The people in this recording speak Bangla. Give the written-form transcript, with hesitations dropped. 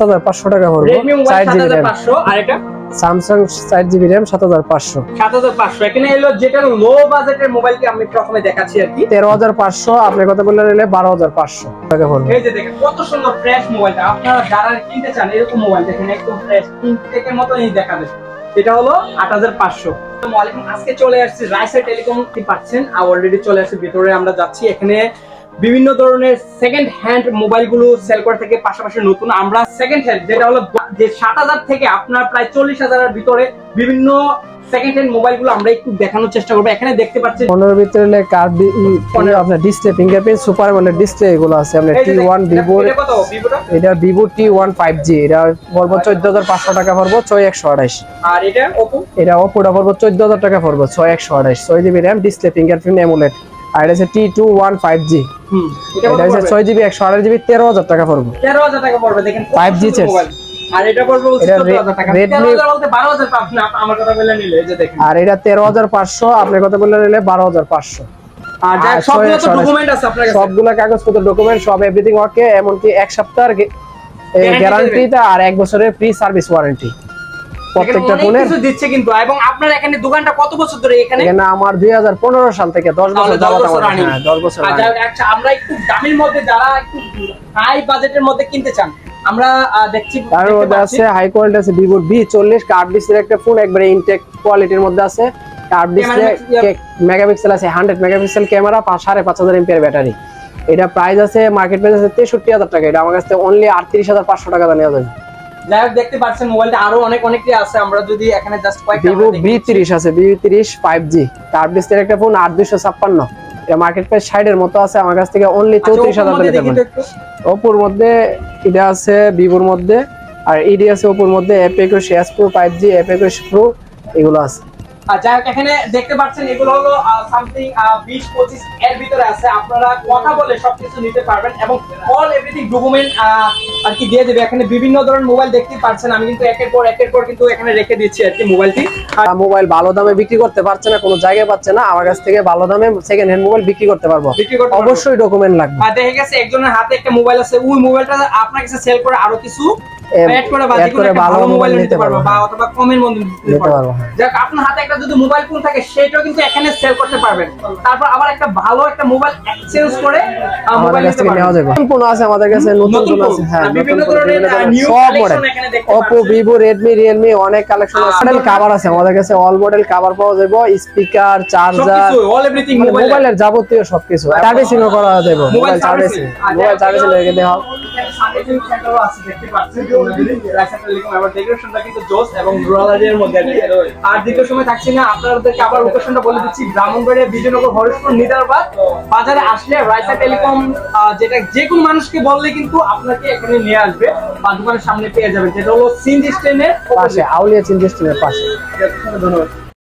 7500 টাকা পড়বে। Redmi মোবাইল 7500 আর এটা Samsung 4GB RAM 7500 7500 এখানে এলো যেটা লো বাজেটের মোবাইলটি আমি প্রথমে দেখাচ্ছি আর কি 13500 আপনি কথা বললেন নিলে 12500 টাকা পড়বে। এই যে দেখেন কত সুন্দর ফ্রেশ মোবাইলটা, আপনারা যারা কিনতে চান এরকম মোবাইল দেখেন একদম ফ্রেশ ইনটেকের মতই দেখাবে। এটা হলো 8500। আসসালামু আলাইকুম, আজকে চলে আসছে রাইসা টেলিকম কি পাচ্ছেন আর অলরেডি চলে আসছে ভিতরে আমরা যাচ্ছি। এখানে বিভিন্ন ধরনের সেকেন্ড হ্যান্ড মোবাইলগুলো সেল করে থেকে পাশাপাশি নতুন আমরা সেকেন্ড হ্যান্ড যেটা হলো যে 7000 থেকে আপনার প্রায় 40000 এর ভিতরে বিভিন্ন সেকেন্ড হ্যান্ড মোবাইলগুলো আমরা একটু দেখানোর চেষ্টা করব। এখানে দেখতে পাচ্ছেন ফোনের ভিতরে কার্ড আপনার display fingerprint super AMOLED display এগুলো আছে। আমরা T1 Vivo এটা কত Vivoটা? এটা Vivo T1 5G এটা পড়বে 14500 টাকা পড়বে 6128। আর এটা Oppo এটা Oppoটা পড়বে 14000 টাকা পড়বে 6128 6GB RAM display fingerprint AMOLED. আর এটা হচ্ছে T21 5G এটা হচ্ছে 6GB 128GB 13000 টাকা পড়বে 13000 টাকা পড়বে। দেখেন 5G মোবাইল আর এটা পড়বে 14000 টাকা। 13000 বলতে 12000 পাবেন আমার কথা বললে নিলে এই যে দেখেন। আর এটা 13500 আপনার কথা বললে নিলে 12500। আর যা সবগুলো তো ডকুমেন্ট আছে আপনার কাছে, সবগুলা কাগজপত্র ডকুমেন্ট সব এভরিথিং ওকে, এমনকি এক সপ্তাহের গ্যারান্টিটা আর 1 বছরের ফ্রি সার্ভিস ওয়ারেন্টি প্রত্যেকটা ফোনে কিছু দিচ্ছে কিন্তু। এবং আপনার এখানে দোকানটা কত বছর ধরে এখানে? এখানে আমার 2015 সাল থেকে 10 বছর যাবত আমার। হ্যাঁ 10 বছর। আচ্ছা আমরা একটু দামের মধ্যে যারা একটু হাই বাজেটের মধ্যে কিনতে চান আমরা দেখছি তার মধ্যে আছে হাই কোয়ালিটি আছে Vivo V40 কার্ভ ডিসপ্লে একটা ফোন একবারে ইনটেক কোয়ালিটির মধ্যে আছে। কার্ভ ডিসপ্লে মেগাপিক্সেল আছে 100 মেগাপিক্সেল ক্যামেরা 5500 এমপিআর ব্যাটারি। এটা প্রাইস আছে মার্কেট প্রাইস আছে 63000 টাকা। এটা আমার কাছে অনলি 38500 টাকা নেওয়া যাবে। যাই হোক দেখতে পাচ্ছেন মোবাইলটা আরো অনেকটি আছে। আমরা যদি এখানে জাস্ট কয়েকটা Vivo V30 আছে V30 5G কার্ভ ডিসপ্লে একটা ফোন 8256। এটা মার্কেট প্রাইস 60 এর মতো আছে। আমার কাছ থেকে অনলি 34000 টাকা নিতে পারবেন। Oppo এর মধ্যে এটা আছে Vivo এর মধ্যে আর এডি আছে Oppo এর মধ্যে F21 Pro 5G F21 Pro এগুলো আছে। আর যাই হোক এখানে দেখতে পাচ্ছেন এগুলো হলো সামথিং 20-25 এর ভিতরে আছে। আপনারা কথা বলে সবকিছু নিতে পারবেন এবং অল এভরিথিং ডকুমেন্ট আর কি দিয়ে দেবে। এখানে বিভিন্ন ধরনের মোবাইল দেখতে পাচ্ছেন, আমি কিন্তু একের পর কিন্তু এখানে রেখে দিচ্ছি আর কি মোবাইলটি। মোবাইল ভালো দামে বিক্রি করতে পারছে না, কোনো জায়গায় পাচ্ছে না, আমার কাছ থেকে ভালো দামে সেকেন্ড হ্যান্ড মোবাইল বিক্রি করতে পারবো। অবশ্যই ডকুমেন্ট লাগবে। আর দেখে গেছে একজনের হাতে একটা মোবাইল আছে, ওই মোবাইলটা আপনার কাছে সেল করে আরো কিছু এড করে ভালো মোবাইল নিতে পারবো বা অথবা কমের মধ্যে নিতে পারবো। যাক আপনার হাতে একটা যদি মোবাইল ফোন থাকে সেটাও কিন্তু এখানে সেল করতে পারবেন। তারপর আবার একটা ভালো একটা মোবাইল এক্সচেঞ্জ করে মোবাইল নিতে পারবেন। নতুন ফোন আছে আমাদের কাছে, নতুন ফোন আছে। হ্যাঁ বিভিন্ন ধরনের নিউ কালেকশন এখানে দেখতে পাচ্ছেন। Oppo Vivo Redmi Realme অনেক কালেকশন আছে। মডেল কভার আছে আমাদের কাছে, অল মডেল কভার পাওয়া যাবে, স্পিকার চার্জার অল এভরিথিং মোবাইলের যাবতীয় সবকিছু সার্ভিসিং করা যাবে। মোবাইল সার্ভিসিং লেগে দেওয়া সার্ভিসিং সেন্টারও আছে দেখতে পাচ্ছেন। রাইসা টেলিকম আবার ডেকোরেশনটা কিন্তু জোস এবং রুরাল এরিয়ার মধ্যে আছে। আর দীর্ঘ সময় থাকছি না, আপনাদেরকে আবার লোকেশনটা বলে দিচ্ছি। ব্রাহ্মণবাড়িয়া বিজয়নগর হরিশপুর নিজারবাদ বাজারে আসলে রাইসা টেলিকম যেটা যে কোনো মানুষকে বললে কিন্তু আপনাকে এখানে নিয়ে আসবে বা দোকানের সামনে পেয়ে যাবেন, যেটা হলো সিএনজি স্ট্যান্ডের পাশে, আউলিয়া সিএনজি স্ট্যান্ডের পাশে। ধন্যবাদ।